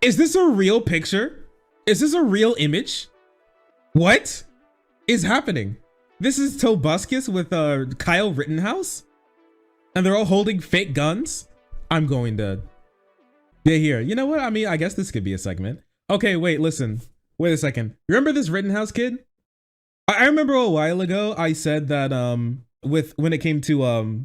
Is this a real picture? Is this a real image? What is happening? This is Tobuscus with Kyle Rittenhouse? And they're all holding fake guns? I'm going to... Yeah, here. You know what? I mean, I guess this could be a segment. Okay, wait, listen. Wait a second. Remember this Rittenhouse kid? I remember a while ago I said that when it came to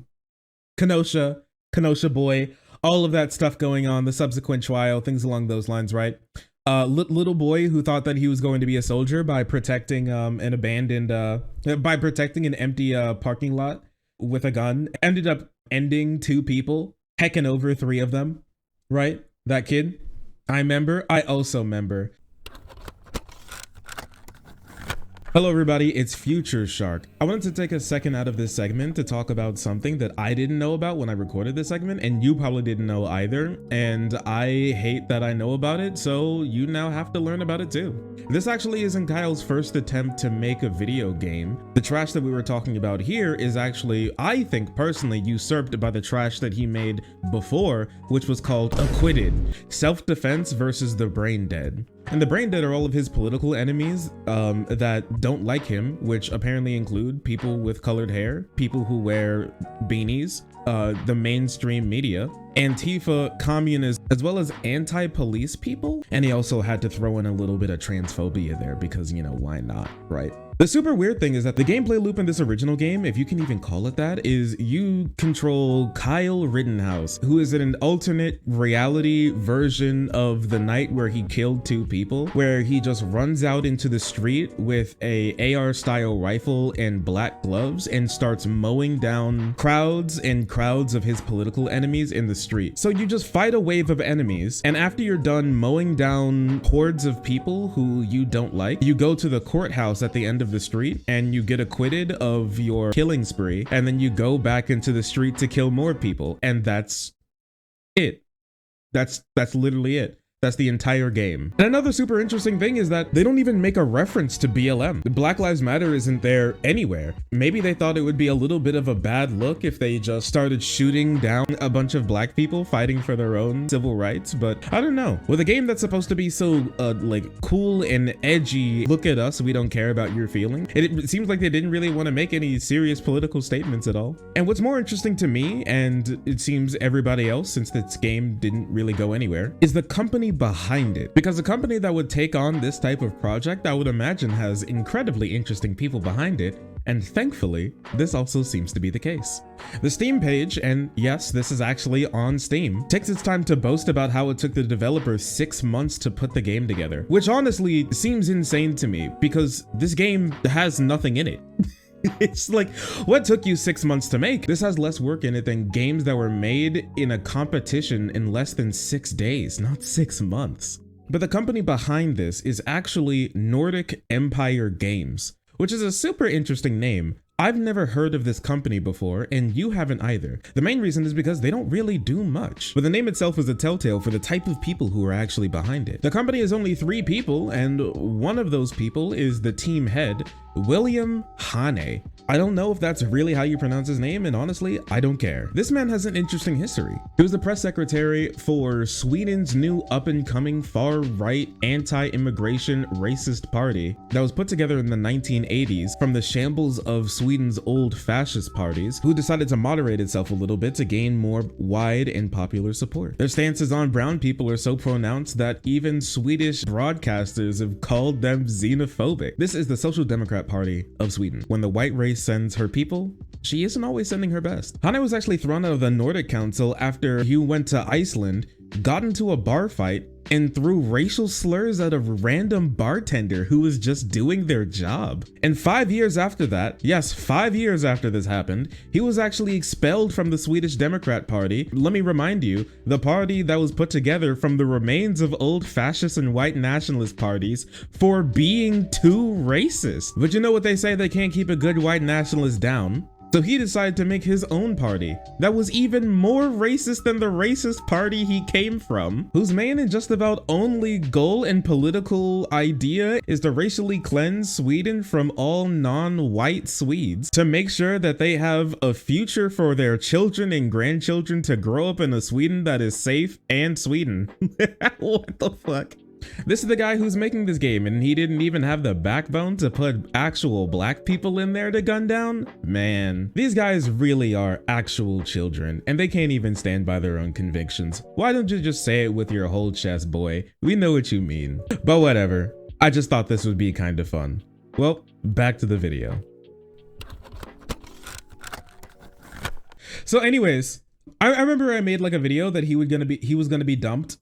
Kenosha boy, all of that stuff going on, the subsequent trial, things along those lines, right? Little boy who thought that he was going to be a soldier by protecting an abandoned by protecting an empty parking lot with a gun, ended up ending 2 people, hecking over 3 of them, right? That kid. I also remember. Hello everybody, it's Future Shark. I wanted to take a second out of this segment to talk about something that I didn't know about when I recorded this segment, and you probably didn't know either, and I hate that I know about it, so you now have to learn about it too. This actually isn't Kyle's first attempt to make a video game. The trash that we were talking about here is actually, I think personally, usurped by the trash that he made before, which was called Acquitted: Self-Defense versus the Brain Dead. And the Brain Dead are all of his political enemies that don't like him, which apparently include people with colored hair, people who wear beanies, the mainstream media, Antifa, communists, as well as anti-police people. And he also had to throw in a little bit of transphobia there because, you know, why not, right? The super weird thing is that the gameplay loop in this original game, if you can even call it that, is you control Kyle Rittenhouse, who is in an alternate reality version of the night where he killed 2 people, where he just runs out into the street with a AR style rifle and black gloves and starts mowing down crowds and crowds of his political enemies in the street. So you just fight a wave of enemies, and after you're done mowing down hordes of people who you don't like, you go to the courthouse at the end of the street and you get acquitted of your killing spree, and then you go back into the street to kill more people, and that's it. That's literally it. That's the entire game. And another super interesting thing is that they don't even make a reference to BLM. Black Lives Matter isn't there anywhere. Maybe they thought it would be a little bit of a bad look if they just started shooting down a bunch of black people fighting for their own civil rights, but I don't know. With a game that's supposed to be so like cool and edgy, look at us, we don't care about your feelings, it seems like they didn't really want to make any serious political statements at all. And what's more interesting to me, and it seems everybody else, since this game didn't really go anywhere, is the company behind it. Because a company that would take on this type of project, I would imagine, has incredibly interesting people behind it, and thankfully, this also seems to be the case. The Steam page, and yes, this is actually on Steam, takes its time to boast about how it took the developers 6 months to put the game together, which honestly seems insane to me because this game has nothing in it. It's like, what took you 6 months to make? This has less work in it than games that were made in a competition in less than 6 days, not 6 months. But the company behind this is actually Nordic Empire Games, which is a super interesting name. I've never heard of this company before, and you haven't either. The main reason is because they don't really do much, but the name itself is a telltale for the type of people who are actually behind it. The company is only 3 people, and one of those people is the team head, William Hane. I don't know if that's really how you pronounce his name, and honestly, I don't care. This man has an interesting history. He was the press secretary for Sweden's new up-and-coming far-right anti-immigration racist party that was put together in the 1980s from the shambles of Sweden's old fascist parties, who decided to moderate itself a little bit to gain more wide and popular support. Their stances on brown people are so pronounced that even Swedish broadcasters have called them xenophobic. This is the Social Democrat Party of Sweden. When the white race sends her people, she isn't always sending her best. Hane was actually thrown out of the Nordic Council after he went to Iceland, got into a bar fight, and threw racial slurs at a random bartender who was just doing their job. And 5 years after that, yes, 5 years after this happened, he was actually expelled from the Swedish Democrat Party. Let me remind you, the party that was put together from the remains of old fascist and white nationalist parties for being too racist. But you know what they say, they can't keep a good white nationalist down. So he decided to make his own party that was even more racist than the racist party he came from, whose main and just about only goal and political idea is to racially cleanse Sweden from all non-white Swedes to make sure that they have a future for their children and grandchildren to grow up in a Sweden that is safe and Sweden. What the fuck? This is the guy who's making this game, and he didn't even have the backbone to put actual black people in there to gun down? Man, these guys really are actual children, and they can't even stand by their own convictions. Why don't you just say it with your whole chest, boy? We know what you mean. But whatever, I just thought this would be kind of fun. Well, back to the video. So anyways, I remember I made like a video that he was gonna be dumped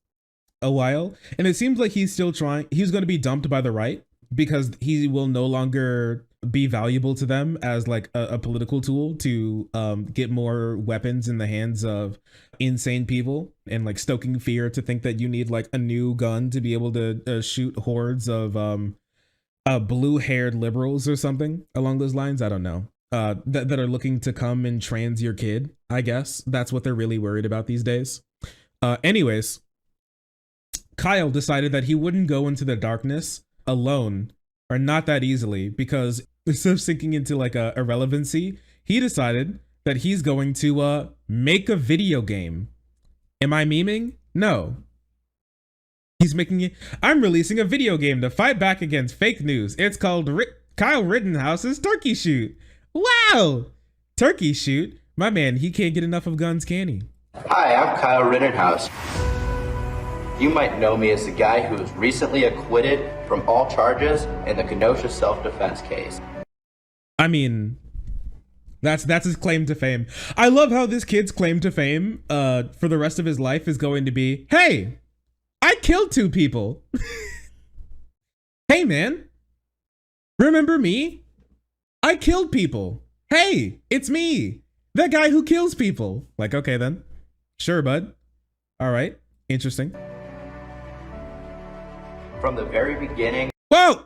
a while, and it seems like he's still trying. He's going to be dumped by the right because he will no longer be valuable to them as like a political tool to get more weapons in the hands of insane people and like stoking fear to think that you need like a new gun to be able to shoot hordes of blue-haired liberals or something along those lines. I don't know. That are looking to come and trans your kid. I guess that's what they're really worried about these days. Anyways, Kyle decided that he wouldn't go into the darkness alone, or not that easily, because instead of sinking into like a irrelevancy, he decided that he's going to make a video game. Am I memeing? No. He's making it. I'm releasing a video game to fight back against fake news. It's called Kyle Rittenhouse's Turkey Shoot. Wow! Turkey Shoot? My man, he can't get enough of guns, can he? Hi, I'm Kyle Rittenhouse. You might know me as the guy who was recently acquitted from all charges in the Kenosha self-defense case. I mean, that's his claim to fame. I love how this kid's claim to fame for the rest of his life is going to be, hey, I killed 2 people. Hey man, remember me? I killed people. Hey, it's me, the guy who kills people. Like, okay then, sure bud. All right, interesting. From the very beginning, whoa!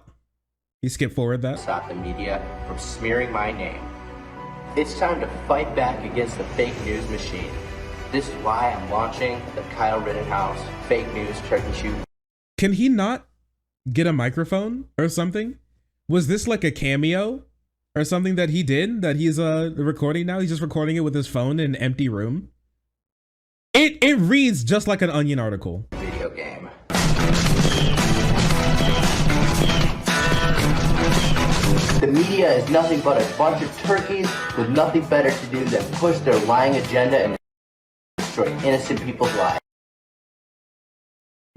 You skip forward that. Stop the media from smearing my name. It's time to fight back against the fake news machine. This is why I'm launching the Kyle Rittenhouse Fake News Turkey Shoot. Can he not get a microphone or something? Was this like a cameo or something that he did that he's recording now? He's just recording it with his phone in an empty room. It reads just like an Onion article. Video game. The media is nothing but a bunch of turkeys with nothing better to do than push their lying agenda and destroy innocent people's lives.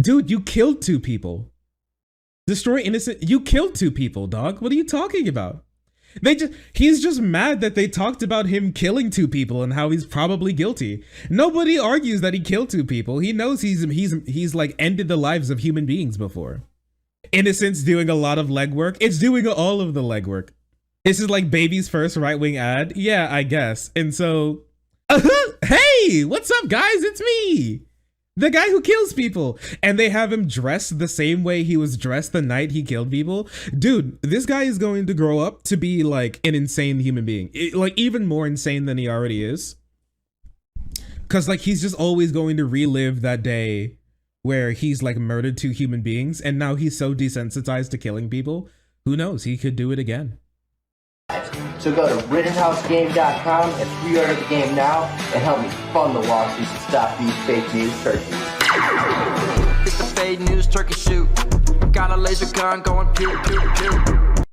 Dude, you killed 2 people. Destroy innocent. You killed 2 people, dog. What are you talking about? He's just mad that they talked about him killing 2 people and how he's probably guilty. Nobody argues that he killed 2 people. He knows he's like ended the lives of human beings before. Innocent's doing a lot of legwork. It's doing all of the legwork. This is like baby's first right-wing ad. Yeah, I guess. And so, hey, what's up guys? It's me, the guy who kills people. And they have him dressed the same way he was dressed the night he killed people. Dude, this guy is going to grow up to be like an insane human being. Like even more insane than he already is. Cause like he's just always going to relive that day where he's like murdered 2 human beings, and now he's so desensitized to killing people. Who knows? He could do it again. So go to RittenhouseGame.com and pre-order the game now and help me fund the lawsuits to stop these fake news turkeys. It's the fake news turkey shoot. Got a laser gun going pew pew pew.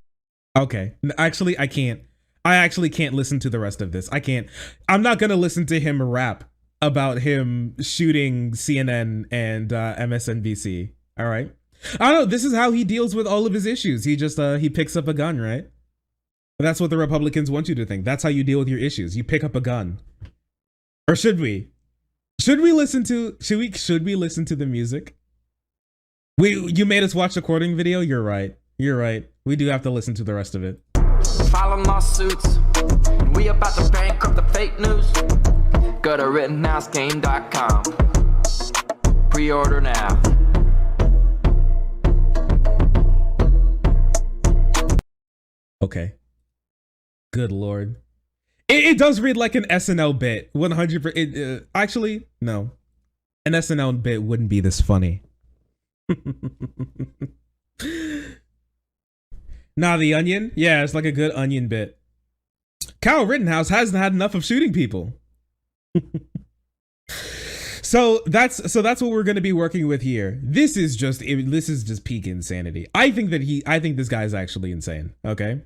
Okay, actually I can't. I actually can't listen to the rest of this. I can't. I'm not gonna listen to him rap about him shooting CNN and MSNBC. All right. I don't know. This is how he deals with all of his issues. He just he picks up a gun, right? That's what the Republicans want you to think. That's how you deal with your issues. You pick up a gun. Or should we? Should we listen to the music? You made us watch the recording video. You're right. You're right. We do have to listen to the rest of it. Filing lawsuits. We about to bankrupt the fake news. Go to RittenhouseGame.com. Pre-order now. Okay. Good Lord. It does read like an SNL bit. 100%. Actually, no. An SNL bit wouldn't be this funny. Nah, the Onion? Yeah, it's like a good Onion bit. Kyle Rittenhouse hasn't had enough of shooting people. So that's what we're going to be working with here. This is just peak insanity. I think this guy's actually insane. Okay,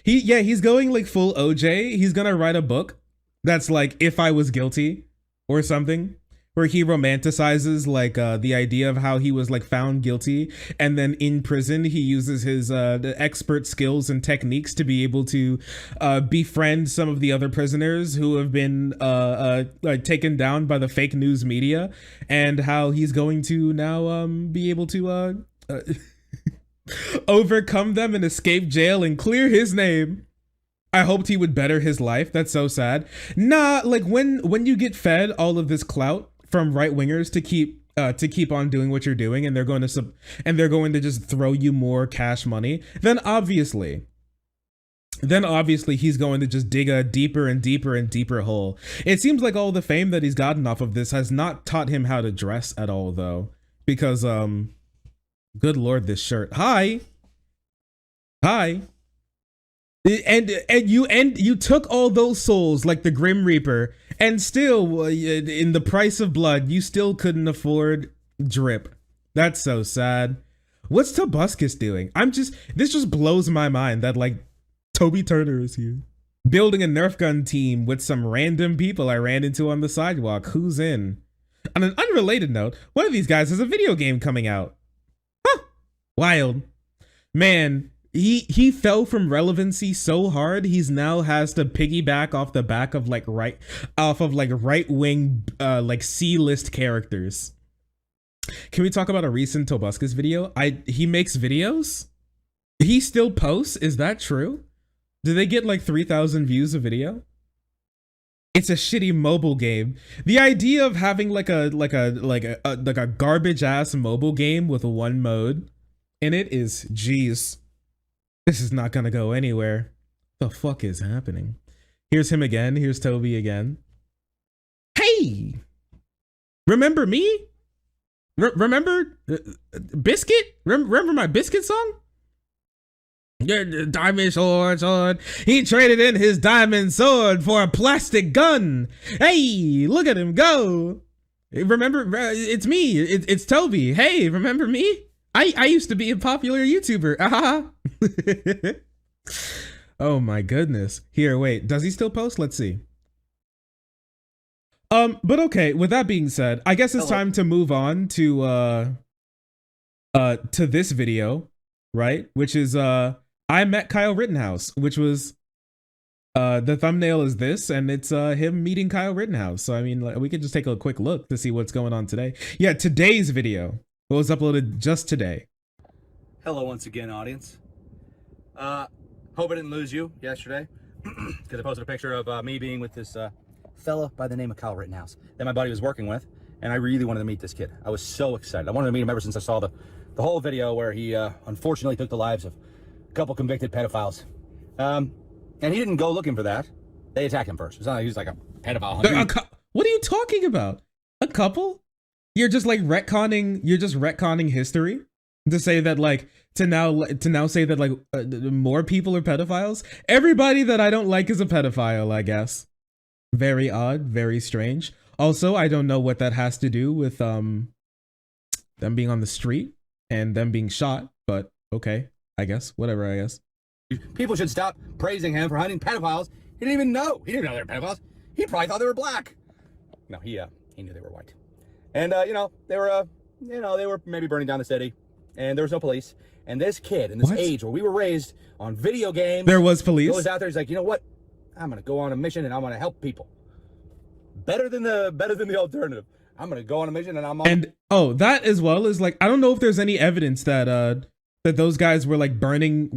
he's going like full OJ. He's gonna write a book that's like If I Was Guilty or something, where he romanticizes like the idea of how he was like found guilty, and then in prison he uses his expert skills and techniques to be able to befriend some of the other prisoners who have been taken down by the fake news media, and how he's going to now be able to overcome them and escape jail and clear his name. I hoped he would better his life. That's so sad. Nah, like when you get fed all of this clout from right wingers to keep on doing what you're doing, and they're going to just throw you more cash money, then obviously he's going to just dig a deeper and deeper and deeper hole. It seems like all the fame that he's gotten off of this has not taught him how to dress at all, though, because good lord, this shirt. Hi. And you took all those souls like the Grim Reaper, and still in the price of blood you still couldn't afford drip. That's so sad. What's Tobuscus doing? This just blows my mind that like Toby Turner is here building a Nerf gun team with some random people I ran into on the sidewalk. Who's in? On an unrelated note, one of these guys has a video game coming out. Huh. Wild. Man, he fell from relevancy so hard he's now has to piggyback off the back of like right wing like C-list characters. Can we talk about a recent Tobuscus video? He makes videos? He still posts? Is that true? Do they get like 3,000 views a video? It's a shitty mobile game. The idea of having like a garbage ass mobile game with one mode in it is, geez. This is not gonna go anywhere. The fuck is happening? Here's him again. Here's Toby again. Hey! Remember me? Remember Biscuit? Remember my Biscuit song? Yeah, diamond sword. He traded in his diamond sword for a plastic gun. Hey, look at him go. Remember, it's me. It's Toby. Hey, remember me? I used to be a popular YouTuber. Oh my goodness. Here, wait, does he still post? Let's see. But okay, with that being said, I guess it's time to move on to this video, right? Which is I met Kyle Rittenhouse, which was the thumbnail is this, and it's him meeting Kyle Rittenhouse. So I mean, like, we could just take a quick look to see what's going on today. Yeah, today's video was uploaded just today. Hello once again, audience. Hope I didn't lose you yesterday because I posted a picture of me being with this fella by the name of Kyle Rittenhouse that my buddy was working with, and I really wanted to meet this kid. I was so excited. I wanted to meet him ever since I saw the whole video where he unfortunately took the lives of a couple convicted pedophiles. And he didn't go looking for that. They attacked him first. It's not like he's like a pedophile. What are you talking about? A couple? You're just retconning history to say that like to now say that like more people are pedophiles. Everybody that I don't like is a pedophile, I guess. Very odd, very strange. Also, I don't know what that has to do with them being on the street and them being shot, but okay, I guess, whatever, I guess. People should stop praising him for hunting pedophiles. He didn't even know. He didn't know they were pedophiles. He probably thought they were black. No, he knew they were white. And they were maybe burning down the city, and there was no police. And this kid in this age where we were raised on video games, there was police. Goes out there, he's like, you know what? I'm gonna go on a mission and I'm gonna help people. Better than the alternative. I'm gonna go on a mission and I'm on. And that as well is like, I don't know if there's any evidence that those guys were like burning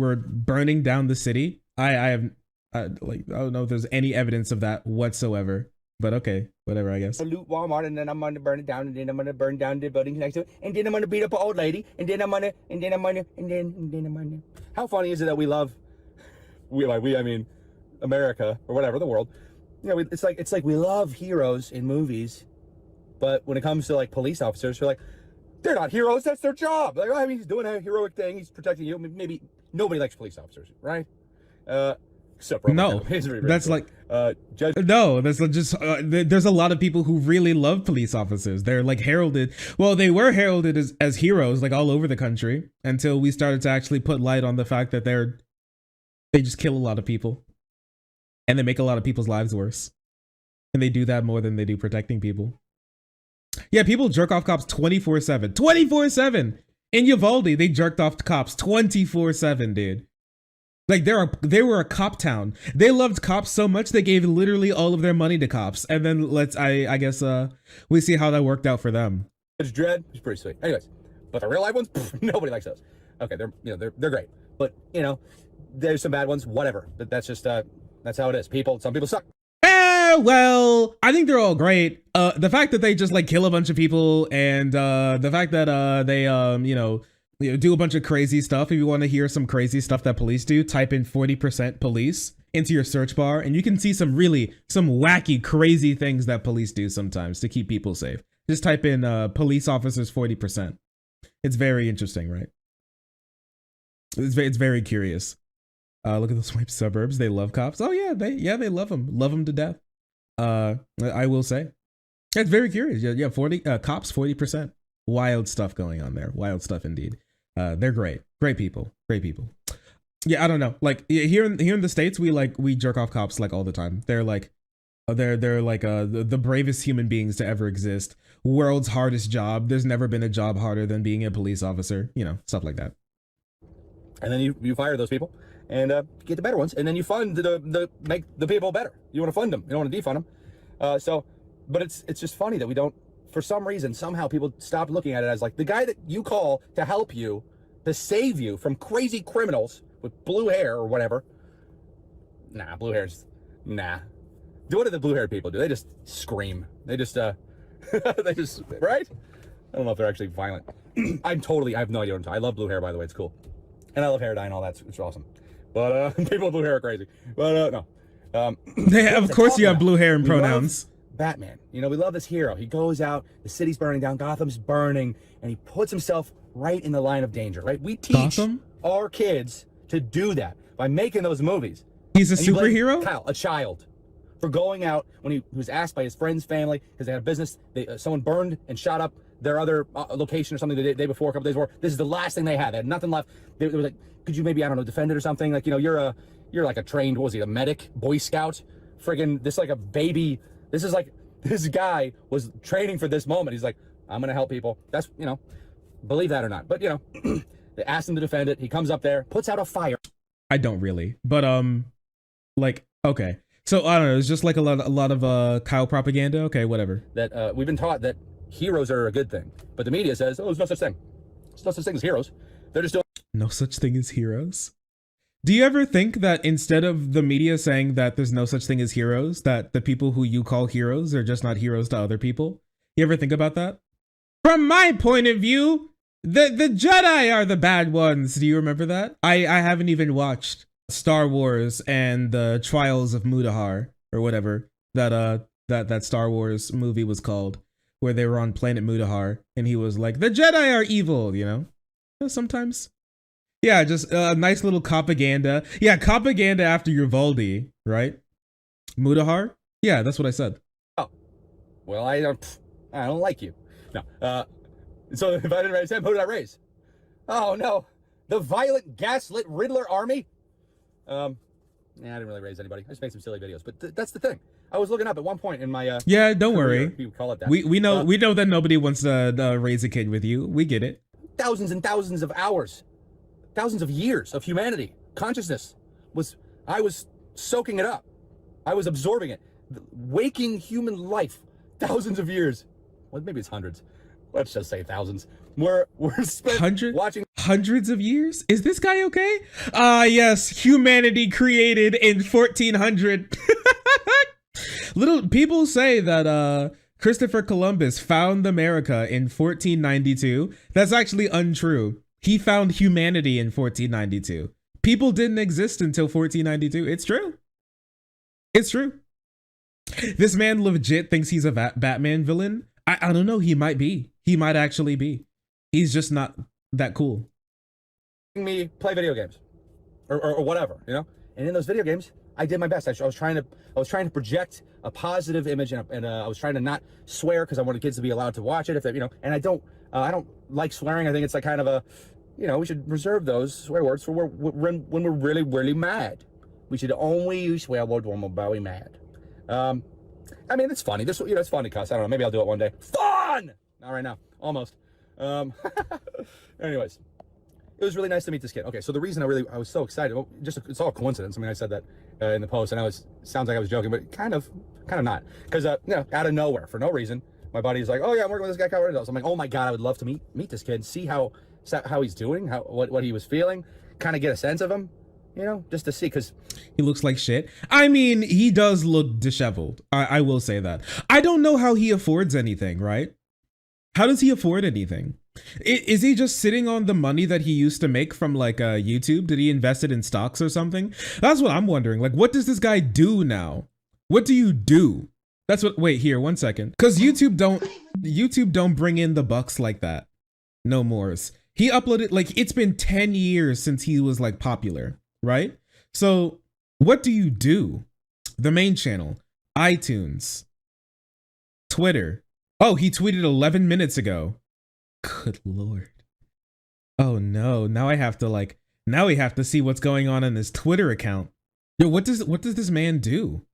down the city. I don't know if there's any evidence of that whatsoever. But okay, whatever, I guess. Loot Walmart, and then I'm gonna burn it down, and then I'm gonna burn down the buildings next to it, and then I'm gonna beat up an old lady, and then I'm gonna. How funny is it that I mean, America, or whatever, the world, you know, it's like we love heroes in movies, but when it comes to like police officers, we're like, they're not heroes. That's their job. Like, oh, I mean, he's doing a heroic thing. He's protecting you. Maybe nobody likes police officers, right? Except No, that's like no, that's just there's a lot of people who really love police officers. They're like heralded. Well, they were heralded as heroes like all over the country until we started to actually put light on the fact that they just kill a lot of people and they make a lot of people's lives worse. And they do that more than they do protecting people. Yeah, people jerk off cops 24/7. 24/7. In Uvalde, they jerked off cops 24/7, dude. Like they were a cop town. They loved cops so much they gave literally all of their money to cops. And then I guess we see how that worked out for them. It's Dredd. It's pretty sweet. Anyways, but the real life ones, nobody likes those. Okay, they're great. But you know, there's some bad ones. Whatever. That's just that's how it is. Some people suck. Well, I think they're all great. The fact that they just like kill a bunch of people and the fact that they do a bunch of crazy stuff. If you want to hear some crazy stuff that police do, type in 40% police into your search bar and you can see some wacky, crazy things that police do sometimes to keep people safe. Just type in police officers 40%. It's very interesting, right? It's very curious. Look at those white suburbs. They love cops. Oh yeah, they love them to death. I will say, it's very curious. Yeah, 40 cops, 40%. Wild stuff going on there. Wild stuff indeed. They're great people. Yeah, I don't know. Like here in the States, we jerk off cops like all the time. They're like the bravest human beings to ever exist. World's hardest job. There's never been a job harder than being a police officer. You know, stuff like that. And then you fire those people and get the better ones, and then you fund make the people better. You want to fund them. You don't want to defund them. But it's just funny that we don't. For some reason, somehow people stop looking at it as like the guy that you call to help you, to save you from crazy criminals with blue hair or whatever. Nah, blue hair's nah. Do what do the blue haired people do? They just scream. They just right? I don't know if they're actually violent. I have no idea what I'm talking. I love blue hair, by the way. It's cool. And I love hair dye and all that. It's awesome. But people with blue hair are crazy. But no. Of course you have blue hair and pronouns. Batman, you know, we love this hero. He goes out, the city's burning down, Gotham's burning, and he puts himself right in the line of danger, right? We teach our kids to do that by making those movies. He's a superhero? Kyle, a child, for going out when he was asked by his friend's family, because they had a business, someone burned and shot up their other location or something the day before, a couple days before. This is the last thing they had. They had nothing left. They were like, could you maybe, I don't know, defend it or something? Like, you know, you're like a trained, what was he, a medic, Boy Scout? Friggin', this like a baby. This is like, this guy was training for this moment. He's like, I'm going to help people. That's, you know, believe that or not. But, you know, they asked him to defend it. He comes up there, puts out a fire. I don't really. But, like, okay. So, I don't know. It's just like a lot of Kyle propaganda. Okay, whatever. That we've been taught that heroes are a good thing. But the media says, oh, there's no such thing. There's no such thing as heroes. They're just doing... No such thing as heroes? Do you ever think that instead of the media saying that there's no such thing as heroes, that the people who you call heroes are just not heroes to other people? You ever think about that? From my point of view, the Jedi are the bad ones. Do you remember that? I haven't even watched Star Wars and the Trials of Mudahar or whatever that Star Wars movie was called, where they were on planet Mudahar and he was like, the Jedi are evil, you know? Sometimes. Yeah, just a nice little propaganda. Yeah, propaganda after Uvalde, right? Mudahar? Yeah, that's what I said. Oh, well, I don't like you. No. So if I didn't raise him, who did I raise? Oh no, the violent, gaslit Riddler army. Yeah, I didn't really raise anybody. I just made some silly videos. But that's the thing. I was looking up at one point in my yeah, don't worry. If you call it that. We know that nobody wants to raise a kid with you. We get it. Thousands and thousands of hours. Thousands of years of humanity, consciousness I was soaking it up. I was absorbing it. Waking human life, thousands of years. Well, maybe it's hundreds. Let's just say thousands. We're spent watching hundreds of years. Is this guy okay? Yes, humanity created in 1400. Little people say that Christopher Columbus found America in 1492. That's actually untrue. He found humanity in 1492. People didn't exist until 1492. It's true. It's true. This man legit thinks he's a Batman villain. I don't know. He might be. He might actually be. He's just not that cool. Me play video games or whatever, you know? And in those video games, I did my best. I was trying to project a positive image, and I was trying to not swear because I wanted kids to be allowed to watch it, if they, you know. And I don't like swearing. I think it's like kind of a, you know, we should reserve those swear words for when we're really, really mad. We should only use swear words when we're very mad. I mean, it's funny. This, you know, it's fun to cuss. I don't know. Maybe I'll do it one day. Fun! Not right now. Almost. Anyways, it was really nice to meet this kid. Okay, so the reason I was so excited, well, just it's all coincidence. I mean, I said that in the post, and sounds like I was joking, but kind of not, because you know, out of nowhere, for no reason, my buddy's like, oh yeah, I'm working with this guy Kyle Rittenhouse. I'm like, oh my god, I would love to meet this kid, see how he's doing, what he was feeling, kind of get a sense of him, you know, just to see, because he looks like shit. I mean, he does look disheveled. I will say that. I don't know how he affords anything, right? How does he afford anything? Is he just sitting on the money that he used to make from like YouTube? Did he invest it in stocks or something? That's what I'm wondering. Like, what does this guy do now? What do you do? That's what, wait, here, 1 second. Cause YouTube don't bring in the bucks like that. No mores. He uploaded, like, it's been 10 years since he was like popular, right? So what do you do? The main channel, iTunes, Twitter. Oh, he tweeted 11 minutes ago. Good Lord. Oh no, now we have to see what's going on in his Twitter account. Yo, what does this man do?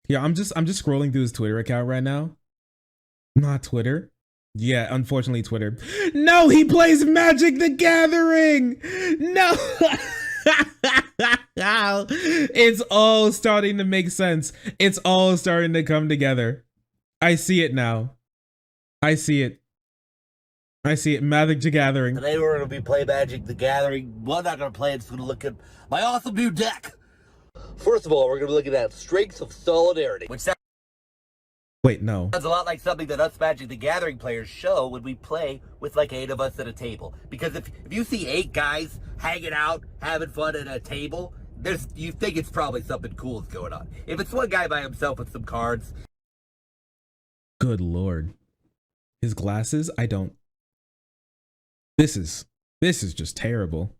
Yeah, I'm just scrolling through his Twitter account right now. Not Twitter. Yeah, unfortunately Twitter. No, he plays Magic the Gathering. No. It's all starting to make sense. It's all starting to come together. I see it now. I see it. Magic the Gathering. Today we're going to be playing Magic the Gathering. Well, I'm not going to play it. It's going to look at my awesome new deck. First of all, we're going to be looking at Strengths of Solidarity, which Wait, no. sounds a lot like something that us Magic the Gathering players show when we play with like 8 of us at a table. Because if you see 8 guys hanging out, having fun at a table, you think it's probably something cool is going on. If it's one guy by himself with some cards. Good Lord. His glasses? I don't. This is just terrible.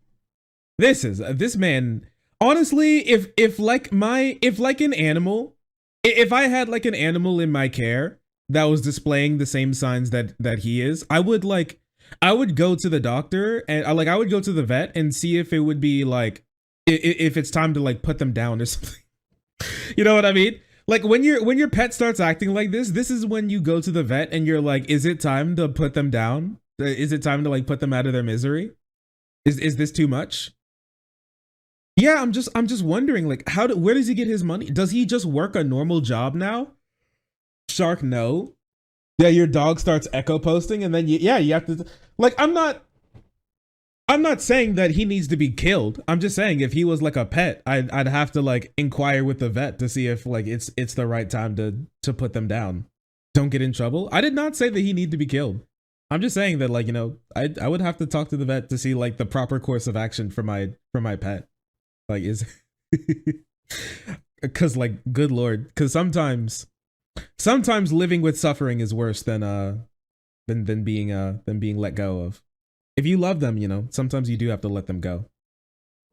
This man, honestly, if I had like an animal in my care that was displaying the same signs that he is, I would go to the doctor and I would go to the vet and see if it would be like, if it's time to like put them down or something. You know what I mean? Like when your pet starts acting like this is when you go to the vet and you're like, is it time to put them down? Is it time to like put them out of their misery? Is this too much? Yeah, I'm just wondering, like, where does he get his money? Does he just work a normal job now? Shark, no. Yeah, your dog starts echo posting and then you have to, like, I'm not saying that he needs to be killed. I'm just saying if he was like a pet, I'd have to like inquire with the vet to see if like it's the right time to put them down. Don't get in trouble. I did not say that he need to be killed. I'm just saying that, like, you know, I would have to talk to the vet to see like the proper course of action for my pet. Like, is because like, good Lord, because sometimes living with suffering is worse than being let go of. If you love them, you know, sometimes you do have to let them go.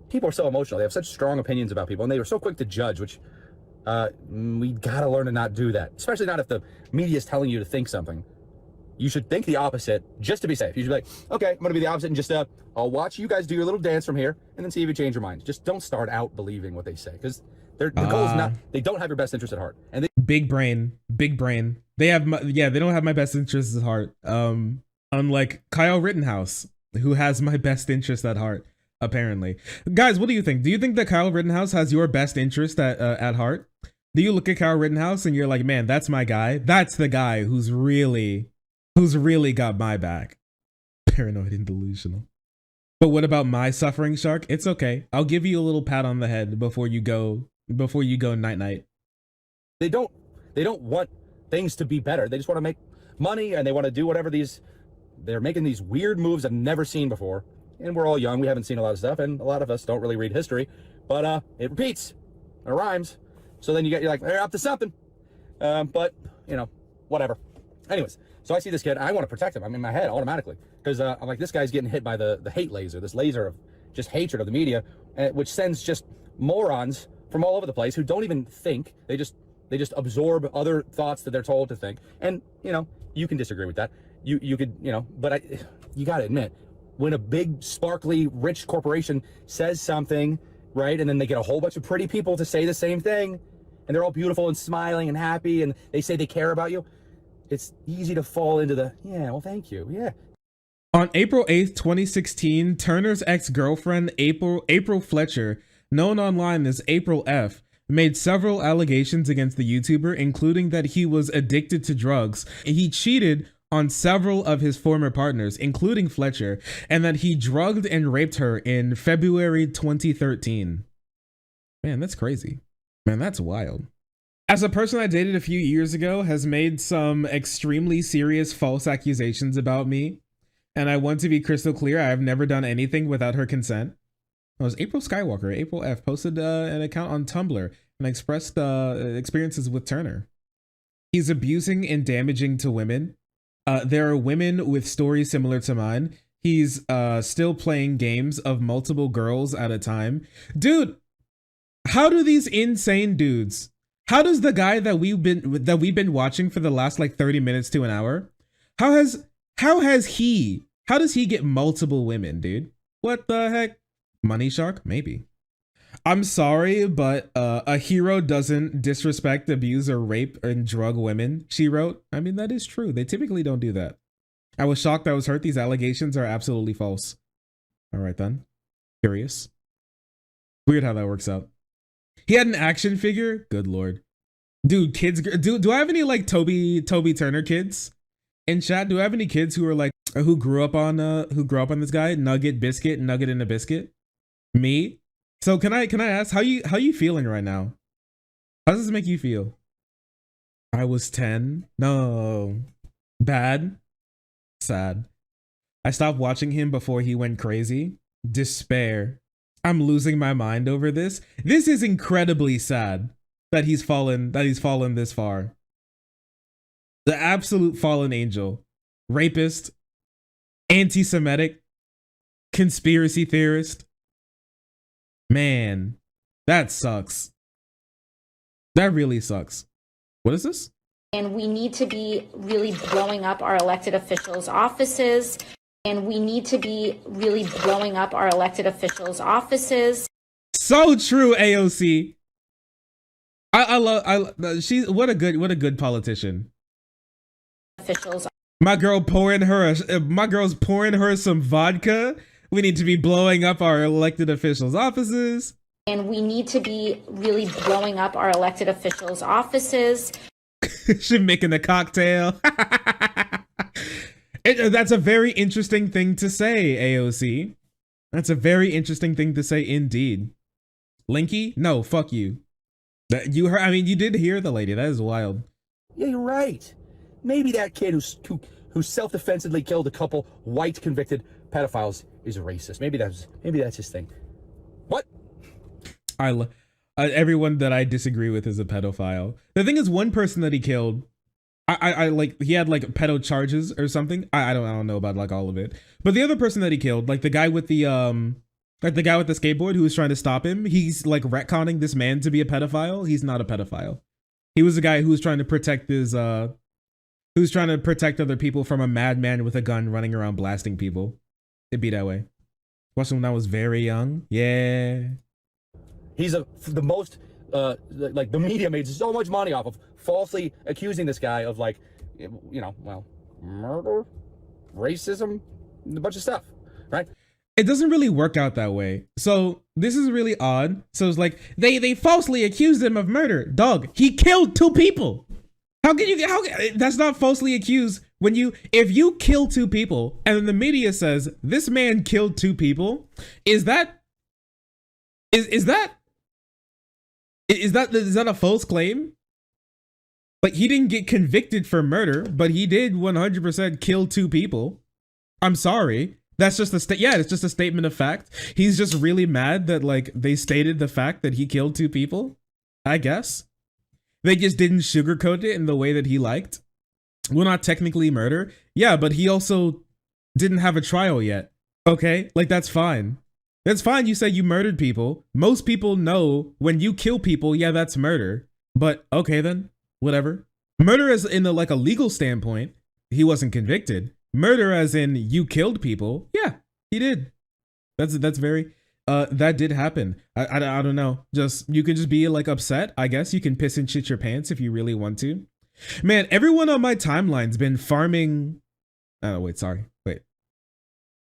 people are so emotional. They have such strong opinions about people, and they are so quick to judge, which we gotta learn to not do that, especially not if the media is telling you to think something. You should think the opposite just to be safe. You should be like, okay, I'm gonna be the opposite and just I'll watch you guys do your little dance from here and then see if you change your mind. Just don't start out believing what they say, because the goal is not, they don't have your best interest at heart. And big brain. They have they don't have my best interests at heart. Unlike Kyle Rittenhouse, who has my best interest at heart, apparently. Guys, what do you think? Do you think that Kyle Rittenhouse has your best interest at heart? Do you look at Kyle Rittenhouse and you're like, man, that's my guy. That's the guy who's really got my back. Paranoid and delusional. But what about my suffering, Shark? It's okay. I'll give you a little pat on the head before you go night night. They don't want things to be better. They just want to make money, and they want to do whatever they're making these weird moves I've never seen before. And we're all young. We haven't seen a lot of stuff, and a lot of us don't really read history. But it repeats. It rhymes. So then you're like, they're up to something. But, you know, whatever. Anyways, so I see this kid. I want to protect him. I'm in my head automatically. Because I'm like, this guy's getting hit by the hate laser, this laser of just hatred of the media, which sends just morons from all over the place who don't even think. They just absorb other thoughts that they're told to think. And, you know, you can disagree with that. You could, you know, but you got to admit, when a big, sparkly, rich corporation says something, right, and then they get a whole bunch of pretty people to say the same thing, and they're all beautiful and smiling and happy, and they say they care about you, it's easy to fall into the, yeah, well, thank you, yeah. On April 8th, 2016, Turner's ex-girlfriend, April Fletcher, known online as April F., made several allegations against the YouTuber, including that he was addicted to drugs. He cheated on several of his former partners, including Fletcher, and that he drugged and raped her in February 2013. Man, that's crazy. Man, that's wild. As a person I dated a few years ago has made some extremely serious false accusations about me, and I want to be crystal clear, I have never done anything without her consent. It was April Skywalker, April F, posted an account on Tumblr and expressed experiences with Turner. He's abusing and damaging to women. There are women with stories similar to mine. He's still playing games of multiple girls at a time. Dude, how do these insane dudes, how does the guy that we've been watching for the last like 30 minutes to an hour, how does he get multiple women, dude? What the heck? Money Shark? Maybe. I'm sorry, but a hero doesn't disrespect, abuse, or rape and drug women, she wrote. I mean, that is true. They typically don't do that. I was shocked. I was hurt. These allegations are absolutely false. All right, then. Curious. Weird how that works out. He had an action figure? Good lord. Dude, kids, do I have any like Toby Turner kids in chat? Do I have any kids who are like, who grew up on this guy? Nugget and a biscuit? Me? So can I ask how you feeling right now? How does this make you feel? I was 10. No. Bad. Sad. I stopped watching him before he went crazy. Despair. I'm losing my mind over this. This is incredibly sad that he's fallen this far. The absolute fallen angel. Rapist. Anti-Semitic. Conspiracy theorist. Man, that sucks. That really sucks. What is this? And we need to be really blowing up our elected officials' offices. And we need to be really blowing up our elected officials' offices. So true, AOC. She's what a good politician. Officials. My girl's pouring her some vodka. We need to be blowing up our elected officials' offices. And we need to be really blowing up our elected officials' offices. She's making a cocktail. That's a very interesting thing to say, AOC. That's a very interesting thing to say indeed. Linky? No, fuck you. You heard, I mean, you did hear the lady. That is wild. Yeah, you're right. Maybe that kid who self-defensively killed a couple white convicted pedophiles is a racist. Maybe that's his thing. What? Everyone that I disagree with is a pedophile. The thing is, one person that he killed, I like, he had like pedo charges or something. I don't know about like all of it. But the other person that he killed, like the guy with the skateboard who was trying to stop him, he's like retconning this man to be a pedophile. He's not a pedophile. He was a guy who was trying to protect who's trying to protect other people from a madman with a gun running around blasting people. It'd be that way. Watched him when I was very young. Yeah. He's the most, like the media made so much money off of falsely accusing this guy of like, you know, well, murder, racism, a bunch of stuff, right? It doesn't really work out that way. So this is really odd. So it's like, they falsely accused him of murder. Dog, he killed 2 people. How that's not falsely accused when if you kill 2 people and then the media says this man killed 2 people, is that a false claim? Like, he didn't get convicted for murder, but he did 100% kill 2 people. I'm sorry. That's just it's just a statement of fact. He's just really mad that like they stated the fact that he killed 2 people, I guess. They just didn't sugarcoat it in the way that he liked. Well, not technically murder. Yeah, but he also didn't have a trial yet. Okay, like that's fine. That's fine. You say you murdered people. Most people know when you kill people, yeah, that's murder. But okay then, whatever. Murder as in like a legal standpoint, he wasn't convicted. Murder as in you killed people, yeah, he did. That's very that did happen. I don't know. Just you could just be like upset. I guess you can piss and shit your pants if you really want to. Man, everyone on my timeline's been farming. Oh wait, sorry. Wait.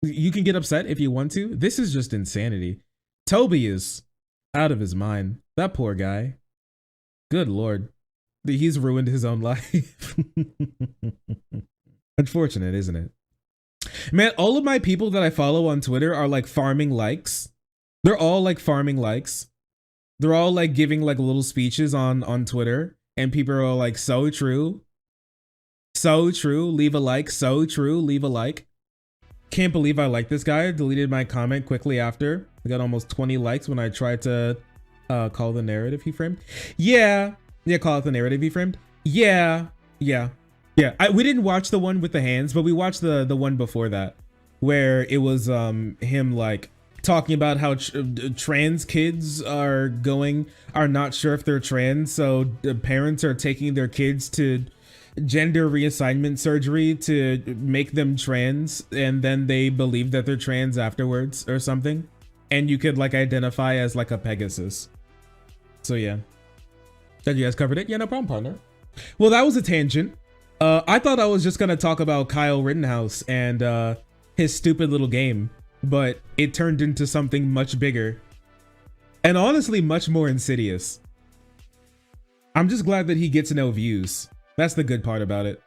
You can get upset if you want to. This is just insanity. Toby is out of his mind. That poor guy. Good Lord. He's ruined his own life. Unfortunate, isn't it? Man, all of my people that I follow on Twitter are like farming likes. They're all like farming likes. They're all like giving like little speeches on Twitter. And people are like, so true. So true. Leave a like. So true. Leave a like. Can't believe I like this guy. Deleted my comment quickly after. I got almost 20 likes when I tried to call the narrative he framed. Yeah. Yeah, call it the narrative he framed. Yeah. Yeah. Yeah. We didn't watch the one with the hands, but we watched the one before that. Where it was him like talking about how trans kids are not sure if they're trans. So the parents are taking their kids to gender reassignment surgery to make them trans, and then they believe that they're trans afterwards or something, and you could like identify as like a Pegasus. So yeah, that you guys covered it. Yeah, no problem, partner. Well, that was a tangent. I thought I was just gonna talk about Kyle Rittenhouse and his stupid little game, but it turned into something much bigger and honestly much more insidious. I'm just glad that he gets no views. That's the good part about it.